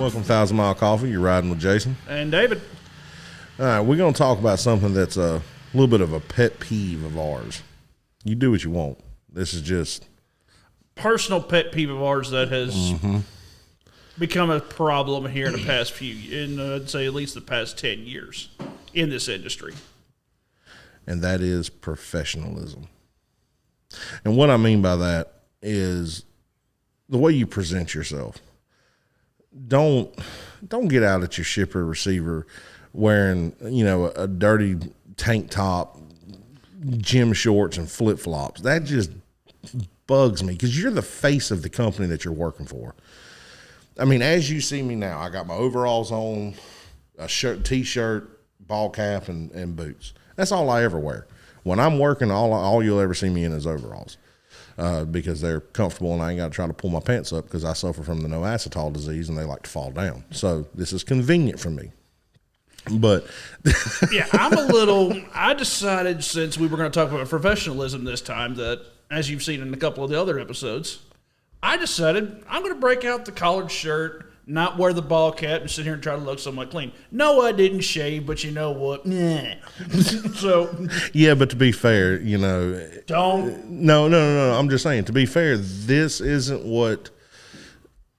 Welcome to 1,000 Mile Coffee. You're riding with Jason. And David. All right, we're going to talk about something that's a little bit of a pet peeve of ours. You do what you want. This is just Personal pet peeve of ours that has become a problem here in the past I'd say at least the past 10 years in this industry. and that is professionalism. And what I mean by that is the way you present yourself. Don't get out at your shipper receiver wearing, a dirty tank top, gym shorts, and flip flops. That just bugs me because you're the face of the company that you're working for. I mean, as you see me now, I got my overalls on, a t-shirt, ball cap, and boots. That's all I ever wear. When I'm working, all you'll ever see me in is overalls because they're comfortable and I ain't got to try to pull my pants up because I suffer from the no acetol disease and they like to fall down. So this is convenient for me. But yeah, I decided since we were going to talk about professionalism this time that, as you've seen in a couple of the other episodes, I decided I'm going to break out the collared shirt, not wear the ball cap, and sit here and try to look somewhat clean. No, I didn't shave, but you know what? Nah. So yeah, but to be fair, don't. No. I'm just saying, to be fair, this isn't what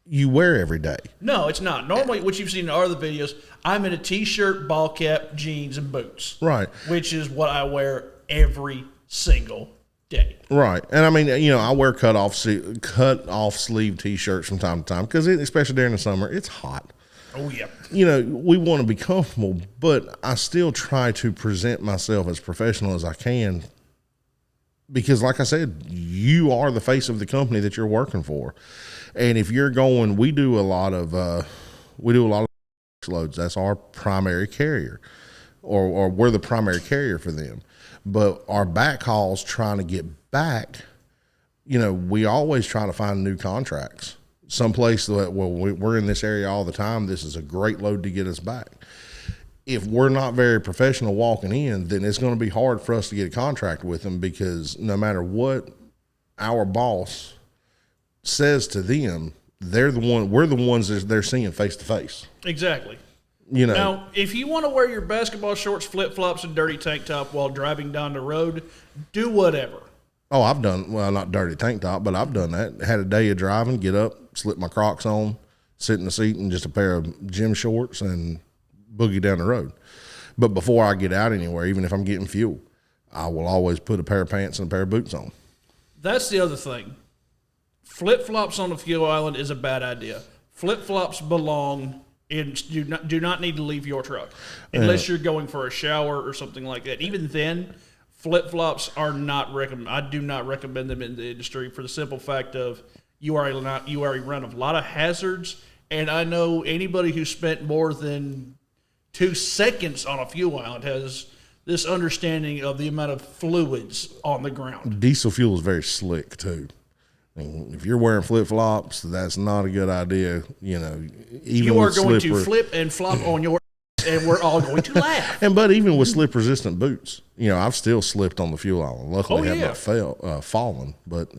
you wear every day. No, it's not. Normally, what you've seen in our other videos, I'm in a t-shirt, ball cap, jeans, and boots. Right. Which is what I wear every single day. Right. And I mean, I wear cut off sleeve t-shirts from time to time because especially during the summer, it's hot. Oh, yeah. We want to be comfortable, but I still try to present myself as professional as I can because, like I said, you are the face of the company that you're working for. And if you're going, we do a lot of loads. That's our primary carrier, or we're the primary carrier for them. But our backhauls trying to get back, we always try to find new contracts. Someplace that, we're in this area all the time. This is a great load to get us back. If we're not very professional walking in, then it's going to be hard for us to get a contract with them because no matter what our boss says to them, we're the ones that they're seeing face to face. Exactly. Now, if you want to wear your basketball shorts, flip-flops, and dirty tank top while driving down the road, do whatever. Oh, I've done, not dirty tank top, but I've done that. Had a day of driving, get up, slip my Crocs on, sit in the seat in just a pair of gym shorts and boogie down the road. But before I get out anywhere, even if I'm getting fuel, I will always put a pair of pants and a pair of boots on. That's the other thing. Flip-flops on the fuel island is a bad idea. Flip-flops belong in, do not need to leave your truck unless you're going for a shower or something like that. Even then, flip-flops are not recommended. I do not recommend them in the industry for the simple fact of you are around a lot of hazards, and I know anybody who spent more than 2 seconds on a fuel island has this understanding of the amount of fluids on the ground. Diesel fuel is very slick too. And if you're wearing flip-flops, that's not a good idea. Even you are going to flip and flop on your and we're all going to laugh. But even with slip-resistant boots, I've still slipped on the fuel island. Luckily, I have not fallen. But,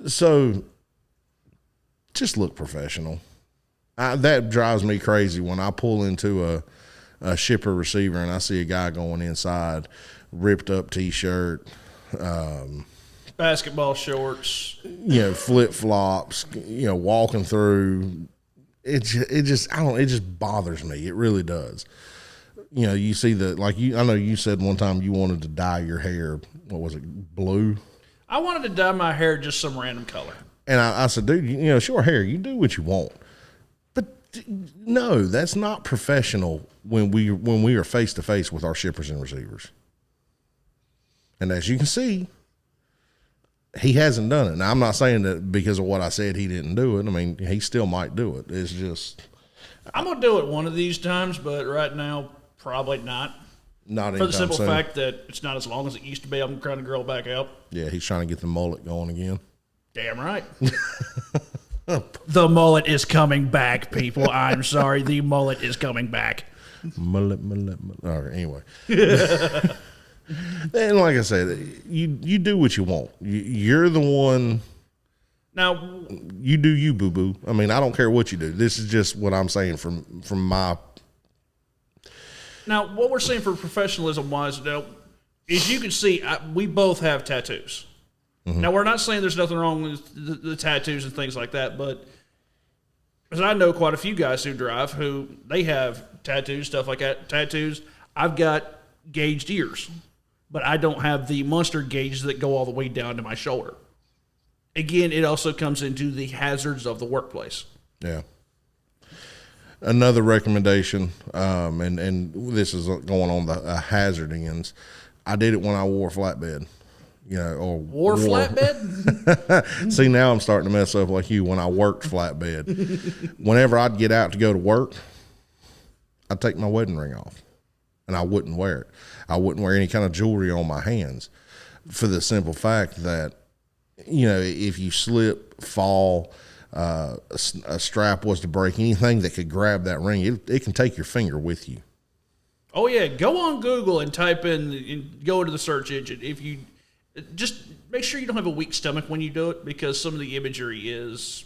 so just look professional. That drives me crazy when I pull into a shipper receiver and I see a guy going inside, ripped up T-shirt, basketball shorts, flip flops, walking through. It just bothers me. It really does. You see I know you said one time you wanted to dye your hair. What was it? Blue. I wanted to dye my hair just some random color. And I said, dude, short hair, you do what you want. But no, that's not professional when we are face to face with our shippers and receivers. And as you can see, he hasn't done it. Now, I'm not saying that because of what I said he didn't do it. I mean, he still might do it. It's just... I'm going to do it one of these times, but right now, probably not. Not for the simple soon. fact that it's not as long as it used to be. I'm trying to grow back out. Yeah, he's trying to get the mullet going again. Damn right. The mullet is coming back, people. I'm sorry. The mullet is coming back. Mullet. All right, anyway. And like I said, you do what you want. You're the one Now, You do you, boo boo. I mean, I don't care what you do. This is just what I'm saying from my. Now, what we're saying for professionalism wise, is you can see we both have tattoos. Mm-hmm. Now, we're not saying there's nothing wrong with the tattoos and things like that, but because I know quite a few guys who drive who they have tattoos, stuff like that. Tattoos. I've got gauged ears, but I don't have the monster gauge that go all the way down to my shoulder. Again, it also comes into the hazards of the workplace. Yeah. Another recommendation, and this is going on the hazard ends. I did it when I wore a flatbed, wore flatbed. See, now I'm starting to mess up like you. When I worked flatbed, whenever I'd get out to go to work, I'd take my wedding ring off, and I wouldn't wear it. I wouldn't wear any kind of jewelry on my hands, for the simple fact that, if you slip, fall. A strap was to break, anything that could grab that ring, it can take your finger with you. Oh yeah, go on Google and type in and go into the search engine. If you just make sure you don't have a weak stomach when you do it, because some of the imagery is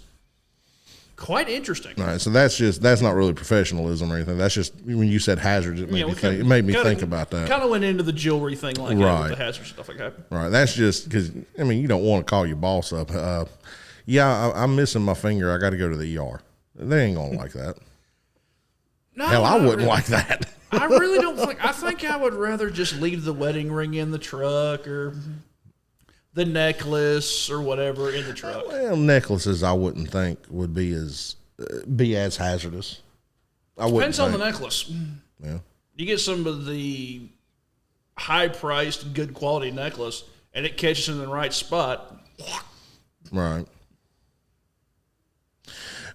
quite interesting. All right, so that's not really professionalism or anything. That's just when you said hazards, it made me think about that. Kind of went into the jewelry thing like that with the hazards stuff like that. Right, that's just because you don't want to call your boss up. I'm missing my finger. I got to go to the ER. They ain't gonna like that. No, hell, I wouldn't like that. I really don't think. I think I would rather just leave the wedding ring in the truck or the necklace or whatever in the truck. Well, necklaces I wouldn't think would be as hazardous. Depends on the necklace. Yeah, you get some of the high-priced, good quality necklace, and it catches in the right spot. Right.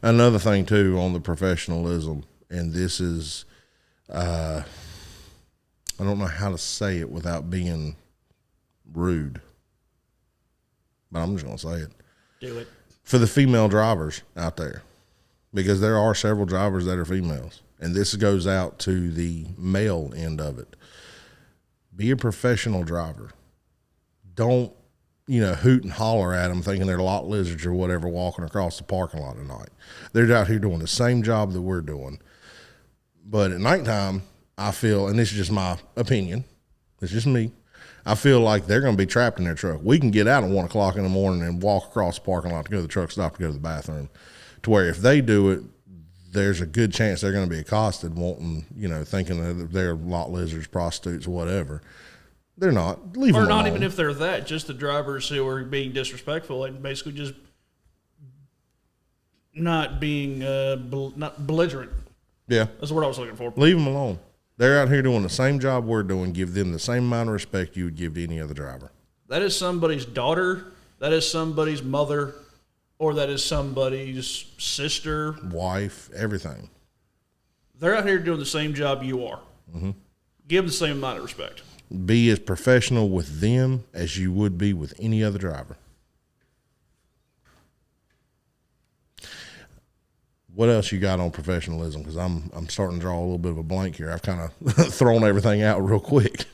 Another thing too on the professionalism, and this is, I don't know how to say it without being rude, but I'm just going to say it. Do it. For the female drivers out there, because there are several drivers that are females, and this goes out to the male end of it. Be a professional driver. Don't, hoot and holler at them thinking they're lot lizards or whatever walking across the parking lot at night. They're out here doing the same job that we're doing. But at nighttime, I feel, and this is just my opinion, it's just me, I feel like they're going to be trapped in their truck. We can get out at 1 o'clock in the morning and walk across the parking lot to go to the truck stop to go to the bathroom, to where if they do it, there's a good chance they're going to be accosted wanting, thinking that they're lot lizards, prostitutes, or whatever. They're not. Leave them alone. Or not even if they're that, just the drivers who are being disrespectful and basically just not being not belligerent. Yeah. That's the word I was looking for. Leave them alone. They're out here doing the same job we're doing. Give them the same amount of respect you would give to any other driver. That is somebody's daughter. That is somebody's mother. Or that is somebody's sister. Wife. Everything. They're out here doing the same job you are. Mm-hmm. Give them the same amount of respect. Be as professional with them as you would be with any other driver. What else you got on professionalism? Because I'm starting to draw a little bit of a blank here. I've kind of thrown everything out real quick.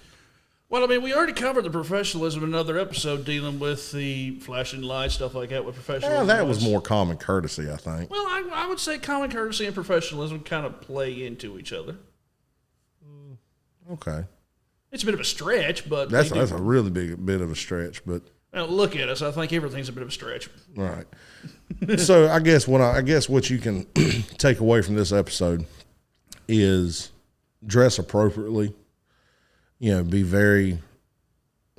Well, we already covered the professionalism in another episode dealing with the flashing lights, stuff like that with professionalism. Yeah, that was more common courtesy, I think. Well, I would say common courtesy and professionalism kind of play into each other. Okay. It's a bit of a stretch, but... That's a really big bit of a stretch, but... Now, look at us. I think everything's a bit of a stretch. Right. So I guess what you can take away from this episode is dress appropriately. Be very...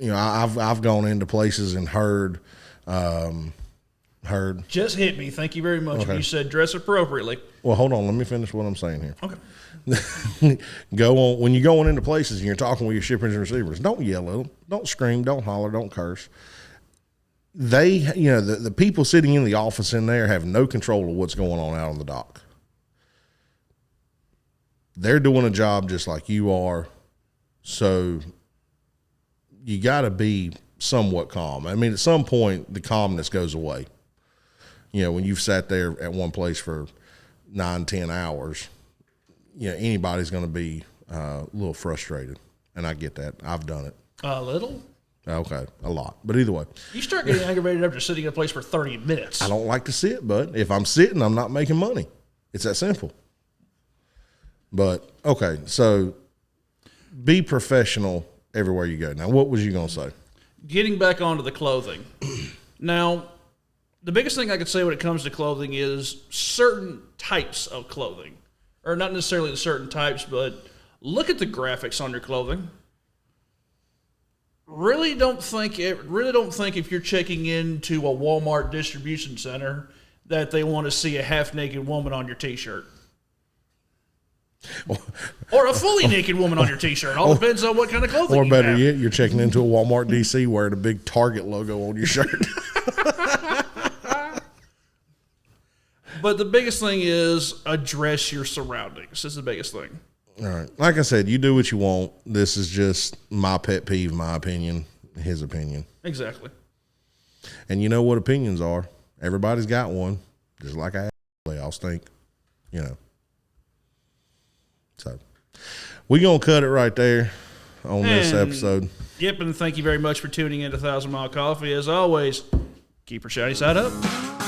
I've gone into places and heard... Just hit me. Thank you very much. Okay. You said dress appropriately. Well, hold on. Let me finish what I'm saying here. Okay. Go on when you're going into places and you're talking with your shippers and receivers. Don't yell at them. Don't scream. Don't holler. Don't curse. They, the people sitting in the office in there have no control of what's going on out on the dock. They're doing a job just like you are, so you got to be somewhat calm. At some point, the calmness goes away. When you've sat there at one place for 9-10 hours. Anybody's going to be a little frustrated, and I get that. I've done it. A little? Okay, a lot. But either way, You start getting aggravated after sitting in a place for 30 minutes. I don't like to sit, but if I'm sitting, I'm not making money. It's that simple. But, okay, so be professional everywhere you go. Now, what was you going to say? Getting back onto the clothing. Now, the biggest thing I could say when it comes to clothing is certain types of clothing. Or not necessarily the certain types, but look at the graphics on your clothing. Really don't think if you're checking into a Walmart distribution center that they want to see a half-naked woman on your T-shirt. Or a fully naked woman on your T-shirt. All depends on what kind of clothing Or you better have. yet, you're checking into a Walmart DC wearing a big Target logo on your shirt. But the biggest thing is address your surroundings. This is the biggest thing. All right. Like I said, you do what you want. This is just my pet peeve, my opinion, his opinion. Exactly. And you know what opinions are. Everybody's got one, just like I all stink, you know. So we're going to cut it right there on this episode. Yep, and thank you very much for tuning in to 1,000 Mile Coffee. As always, keep your shiny side up.